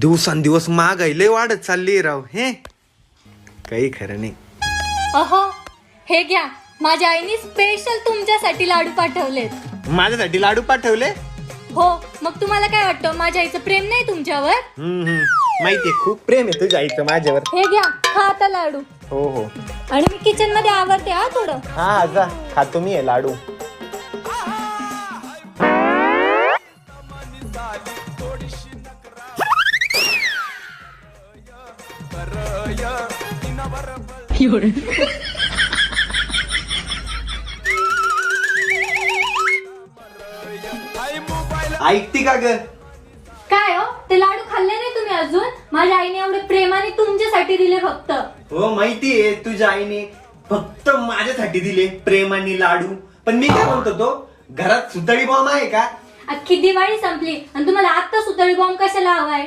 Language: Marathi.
दिवसांदिवस महागाई लय वाढत चालली राव. हे काही खरं नाही. अहो हे घ्या, माझ्या आईने स्पेशल तुमच्यासाठी लाडू पाठवलेत. माझ्यासाठी लाडू पाठवले? हो, मग तुम्हाला काय वाटतं, माझ्या आईचं प्रेम नाही तुमच्यावर? माहितीये, खूप प्रेम आहे तुझ्या आईचं माझ्यावर. हे घ्या, खा आता लाडू. हो हो. आणि मी किचन मध्ये आवरते हा थोडं. हा जा, खातो मी हे लाडू. ऐकते का ग? काय हो, ते लाडू खाल्ले नाही तुम्ही अजून? माझ्या आईने एवढे प्रेमाने तुमच्यासाठी दिले फक्त. हो माहितीये, तुझ्या आईने फक्त माझ्यासाठी दिले प्रेमाने लाडू. पण मी काय म्हणतो, तो घरात सुतळी बॉम्ब आहे का? अख्खी दिवाळी संपली आणि तुम्हाला आता सुतळी बॉम्ब कशाला हवाय?